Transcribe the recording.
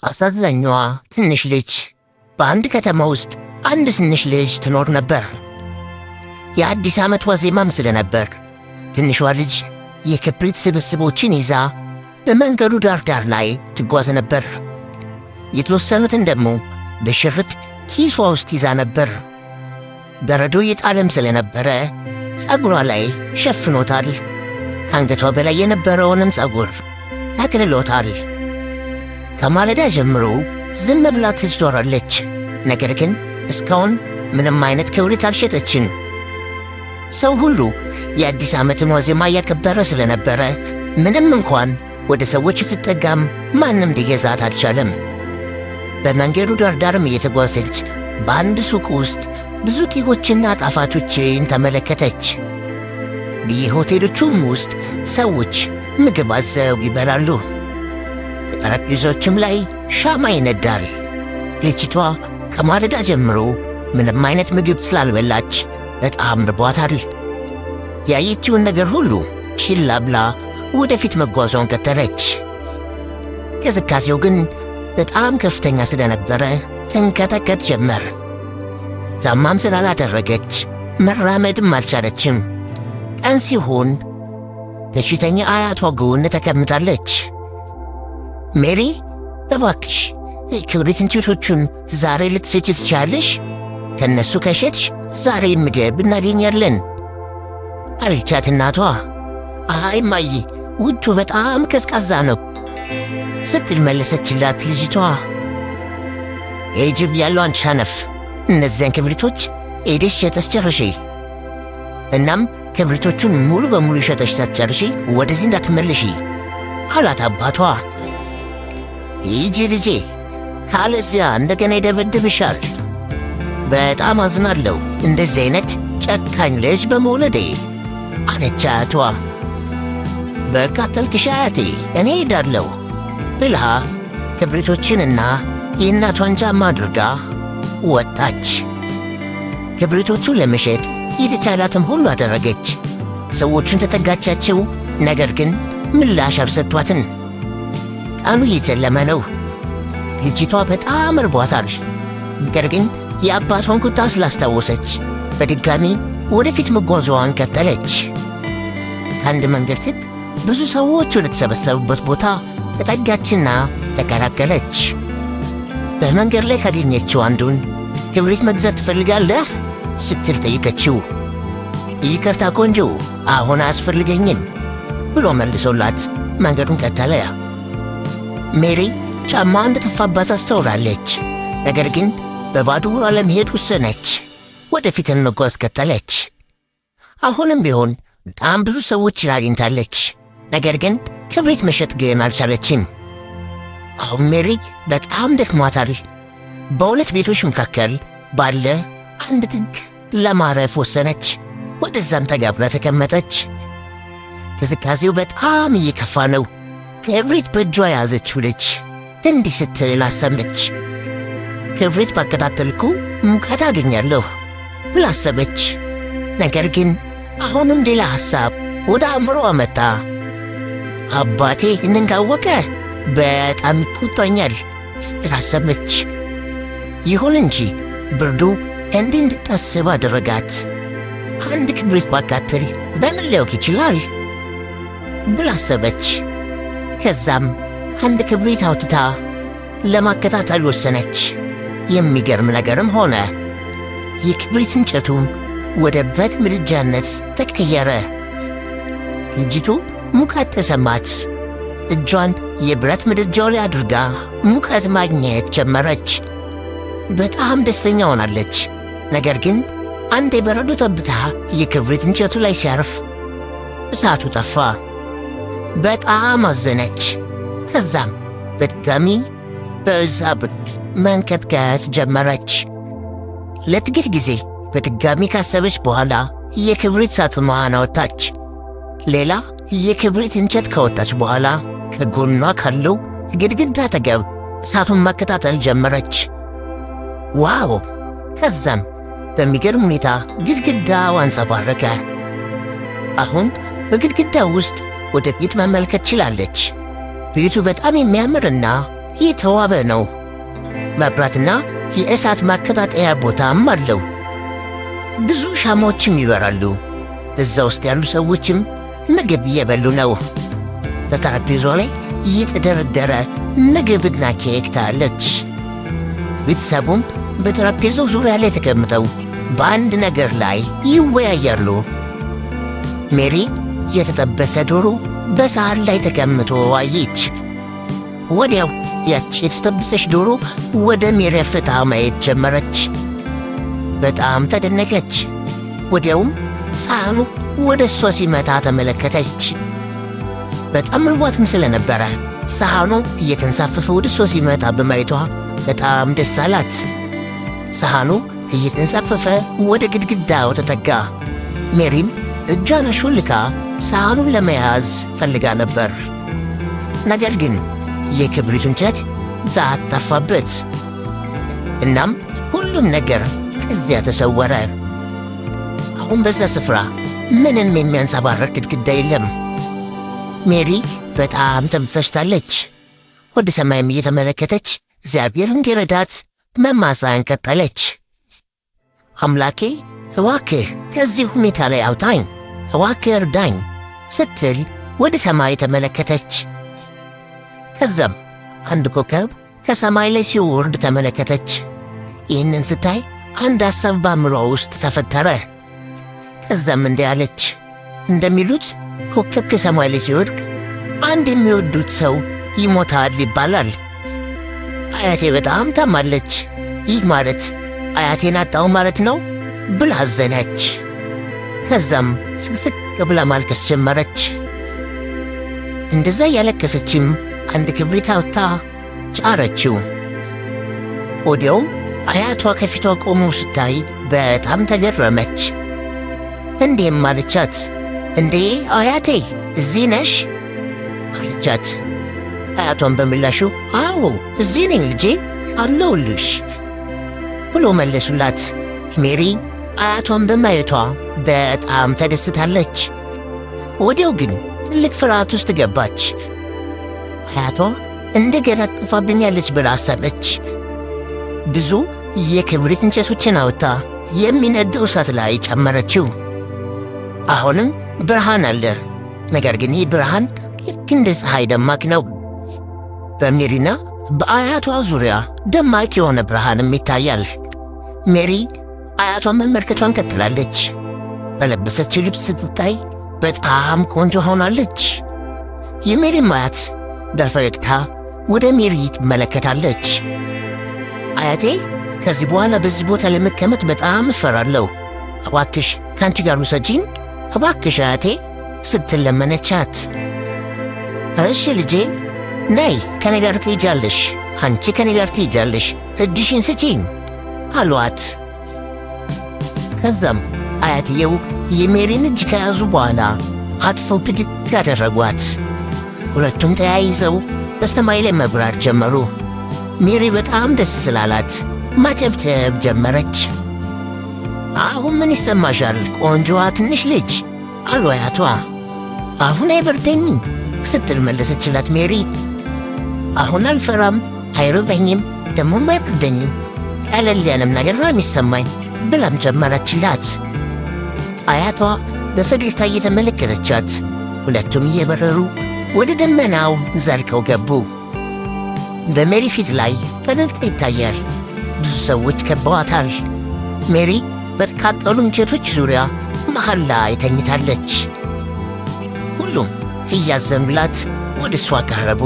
አሳዛኟ ትንሽ ልጅ። በአንድ ከተማ ውስጥ አንድ ትንሽ ልጅ ትኖር ነበር። የአዲስ ዓመት ዋዜማም ስለነበር ትንሿ ልጅ የክብሪት ስብስቦችን ይዛ በመንገዱ ዳር ላይ ትጓዝ ነበር። የተወሰኑትን ደግሞ በሽርጥ ኪሷ ውስጥ ይዛ ነበር። በረዶ የጣለም ስለነበረ ፀጉሯ ላይ ሸፍኖታል። ከአንገቷ በላይ የነበረውንም ፀጉር ታክልሎታል። ከማለዳ ጀምሮ ዝም ብላ ትዞራለች። ነገር ግን እስካሁን ምንም አይነት ክብሪት አልሸጠችም። ሰው ሁሉ የአዲስ ዓመትን ዋዜማ እያከበረ ስለነበረ ምንም እንኳን ወደ ሰዎች ብትጠጋም ማንም ሊገዛት አልቻለም። በመንገዱ ዳርዳርም እየተጓዘች በአንድ ሱቅ ውስጥ ብዙ ኬኮችና ጣፋጮችን ተመለከተች። በየሆቴሎቹም ውስጥ ሰዎች ምግብ አዘው ይበላሉ። ጠረጴዛዎችም ላይ ሻማ ይነዳል። ልጅቷ ከማለዳ ጀምሮ ምንም አይነት ምግብ ስላልበላች በጣም ርቧታል። ያየችውን ነገር ሁሉ ችላ ብላ ወደፊት መጓዟን ቀጠለች። ቅዝቃዜው ግን በጣም ከፍተኛ ስለነበረ ትንቀጠቀጥ ጀመር። ጫማም ስላላደረገች መራመድም አልቻለችም። ቀን ሲሆን በሽተኛ አያቷ ጎን ተቀምጣለች። ሜሪ እባክሽ ክብሪት እንጨቶቹን ዛሬ ልትሸጪ ትችያለሽ? ከነሱ ከሸጥሽ ዛሬ ምግብ እናገኛለን አለቻት እናቷ። አይ እማዬ፣ ውጩ በጣም ቀዝቃዛ ነው ስትል መለሰችላት ልጅቷ። ጅብ ያለው አንቺ ሸነፍ፣ እነዚያን ክብሪቶች ሄደሽ ሸጠሽ ጨርሺ። እናም ክብሪቶቹን ሙሉ በሙሉ ሸጠሽ ሳትጨርሺ ወደዚህ እንዳትመለሺ አላት አባቷ። ሂጂ ልጄ፣ ካለዚያ እንደገና ይደበድብሻል። በጣም አዝናለሁ እንደዚህ አይነት ጨካኝ ልጅ በመውለዴ አለች አያቷ። በቃ አታልቅሽ አያቴ፣ እኔ ሄዳለሁ ብላ ክብሪቶችንና የእናቷን ጫማ አድርጋ ወጣች። ክብሪቶቹን ለመሸጥ የተቻላትም ሁሉ አደረገች። ሰዎቹን ተጠጋቻቸው፣ ነገር ግን ምላሽ አልሰጧትም። ቀኑ እየጨለመ ነው። ልጅቷ በጣም እርቧታል። ነገር ግን የአባቷን ቁጣ ስላስታወሰች በድጋሚ ወደፊት መጓዟን ቀጠለች። ከአንድ መንገድ ትት ብዙ ሰዎች ወደ ተሰበሰቡበት ቦታ ተጠጋችና ተቀላቀለች። በመንገድ ላይ ካገኘችው አንዱን ክብሪት መግዛት ትፈልጋለህ ስትል ጠይቀችው። ይቅርታ ቆንጆ፣ አሁን አያስፈልገኝም ብሎ መልሶላት መንገዱን ቀጠለ። ሜሪ ጫማ እንደጠፋባት አስተውላለች። ነገር ግን በባዶ እግሯ ለመሄድ ወሰነች። ወደፊትን መጓዝ ቀጠለች። አሁንም ቢሆን በጣም ብዙ ሰዎችን አግኝታለች። ነገር ግን ክብሪት መሸጥ ግን አልቻለችም። አሁን ሜሪ በጣም ደክሟታል። በሁለት ቤቶች መካከል ባለ አንድ ጥግ ለማረፍ ወሰነች። ወደዛም ተጋብራ ተቀመጠች። ቅዝቃዜው በጣም እየከፋ ነው። ክብሪት በእጇ የያዘችው ልጅ እንዲህ ስትል አሰበች። ክብሪት ባቀጣጠልኩ ሙቀት አገኛለሁ ብላ አሰበች። ነገር ግን አሁንም ሌላ ሐሳብ ወደ አእምሮዋ መጣ። አባቴ ይህንን ካወቀ በጣም ይቆጣኛል ስትል አሰበች። ይሁን እንጂ ብርዱ እንዲህ እንድታስብ አደረጋት። አንድ ክብሪት ባቃጥል በምን ሊያውቅ ይችላል ብላ አሰበች። ከዛም አንድ ክብሪት አውጥታ ለማቀጣጠል ወሰነች። የሚገርም ነገርም ሆነ። የክብሪት እንጨቱ ወደ ብረት ምድጃነት ተቀየረ። ልጅቱ ሙቀት ተሰማት። እጇን የብረት ምድጃው ላይ አድርጋ ሙቀት ማግኘት ጀመረች። በጣም ደስተኛ ሆናለች። ነገር ግን አንድ የበረዶ ጠብታ የክብሪት እንጨቱ ላይ ሲያርፍ እሳቱ ጠፋ። በጣም አዘነች። ከዛም በድጋሚ በዛ ብርድ መንቀጥቀጥ ጀመረች። ለጥቂት ጊዜ በድጋሚ ካሰበች በኋላ የክብሪት ሳጥኗን አወጣች። ሌላ የክብሪት እንጨት ካወጣች በኋላ ከጎኗ ካለው ግድግዳ አጠገብ እሳቱን ማቀጣጠል ጀመረች። ዋው! ከዛም በሚገርም ሁኔታ ግድግዳው አንጸባረቀ። አሁን በግድግዳው ውስጥ ወደ ፊት መመልከት ችላለች። ቤቱ በጣም የሚያምርና የተዋበ ነው። መብራትና የእሳት ማቀጣጠያ ቦታም አለው። ብዙ ሻማዎችም ይበራሉ። እዛ ውስጥ ያሉ ሰዎችም ምግብ እየበሉ ነው። በጠረጴዛው ላይ እየተደረደረ ምግብና ኬክ ታያለች። ቤተሰቡም በጠረጴዛው ዙሪያ ላይ ተቀምጠው በአንድ ነገር ላይ ይወያያሉ። ሜሪ የተጠበሰ ዶሮ በሳህን ላይ ተቀምጦ አየች። ወዲያው ያች የተጠበሰች ዶሮ ወደ ሜሪ አፍጥጣ ማየት ጀመረች። በጣም ተደነቀች። ወዲያውም ሳህኑ ወደ እሷ ሲመጣ ተመለከተች። በጣም ርቧትም ስለነበረ ሳህኑ እየተንሳፈፈ ወደ እሷ ሲመጣ በማየቷ በጣም ደስ አላት። ሳህኑ እየተንሳፈፈ ወደ ግድግዳው ተጠጋ። ሜሪም እጇን አሾልካ ሳህኑን ለመያዝ ፈልጋ ነበር። ነገር ግን የክብሪቱ እንጨት ዛት ጠፋበት። እናም ሁሉም ነገር ከዚያ ተሰወረ። አሁን በዛ ስፍራ ምንም የሚያንጸባርቅ ግድግዳ የለም። ሜሪ በጣም ተበሳጭታለች። ወደ ሰማይም እየተመለከተች እግዚአብሔር እንዲረዳት መማፀን ቀጠለች። አምላኬ እባክህ ከዚህ ሁኔታ ላይ አውጣኝ፣ እባክህ እርዳኝ ስትል ወደ ሰማይ ተመለከተች። ከዛም አንድ ኮከብ ከሰማይ ላይ ሲወርድ ተመለከተች። ይህንን ስታይ አንድ ሐሳብ በአእምሯ ውስጥ ተፈጠረ። ከዛም እንዲህ አለች፣ እንደሚሉት ኮከብ ከሰማይ ላይ ሲወድቅ አንድ የሚወዱት ሰው ይሞታል ይባላል። አያቴ በጣም ታማለች። ይህ ማለት አያቴን አጣሁ ማለት ነው ብላ አዘነች። ከዛም ስቅስቅ ብላ ማልቀስ ጀመረች። እንደዛ ያለቀሰችም አንድ ክብሪት አውጥታ ጫረችው። ወዲያውም አያቷ ከፊቷ ቆሞ ስታይ በጣም ተገረመች። እንዲህም አለቻት፣ እንዴ አያቴ እዚህ ነሽ አለቻት። አያቷን በምላሹ አዎ እዚህ ነኝ ልጄ አለሁልሽ ብሎ መለሱላት። ሜሪ አያቷን በማየቷ በጣም ተደስታለች። ወዲያው ግን ትልቅ ፍርሃት ውስጥ ገባች። አያቷ እንደገና ጠፋብኛለች ብላ አሰበች። ብዙ የክብሪት እንጨቶችን አውጥታ የሚነደው እሳት ላይ ጨመረችው። አሁንም ብርሃን አለ። ነገር ግን ይህ ብርሃን ልክ እንደ ፀሐይ ደማቅ ነው። በሜሪና በአያቷ ዙሪያ ደማቅ የሆነ ብርሃንም ይታያል። ሜሪ አያቷን መመልከቷን ቀጥላለች። በለበሰችው ልብስ ስትታይ በጣም ቆንጆ ሆናለች። የሜሪም አያት በፈገግታ ወደ ሜሪ ትመለከታለች። አያቴ ከዚህ በኋላ በዚህ ቦታ ለመቀመጥ በጣም እፈራለሁ። እባክሽ ከአንቺ ጋር ውሰጂኝ እባክሽ አያቴ ስትል ለመነቻት። እሺ ልጄ ነይ ከኔ ጋር ትሄጃለሽ፣ አንቺ ከኔ ጋር ትሄጃለሽ፣ እጅሽን ስጪኝ አሏት። ከዛም አያትየው የሜሪን እጅ ከያዙ በኋላ አጥፈው ብድግ አደረጓት። ሁለቱም ተያይዘው በሰማይ ላይ መብራር ጀመሩ። ሜሪ በጣም ደስ ስላላት ማጨብጨብ ጀመረች። አሁን ምን ይሰማሻል ቆንጆዋ ትንሽ ልጅ አሉ አያቷ። አሁን አይበርደኝም ስትል መለሰችላት ሜሪ። አሁን አልፈራም፣ አይርበኝም፣ ደሞም አይበርደኝም፣ ቀለል ያለም ነገር ነው የሚሰማኝ ብላም ጀመረችላት። አያቷ በፈገግታ እየተመለከተቻት ሁለቱም እየበረሩ ወደ ደመናው ዘልቀው ገቡ። በሜሪ ፊት ላይ ፈገግታ ይታያል። ብዙ ሰዎች ከበዋታል። ሜሪ በተቃጠሉ እንጨቶች ዙሪያ መሃል ላይ ተኝታለች። ሁሉም እያዘኑላት ወደ እሷ ቀረቡ።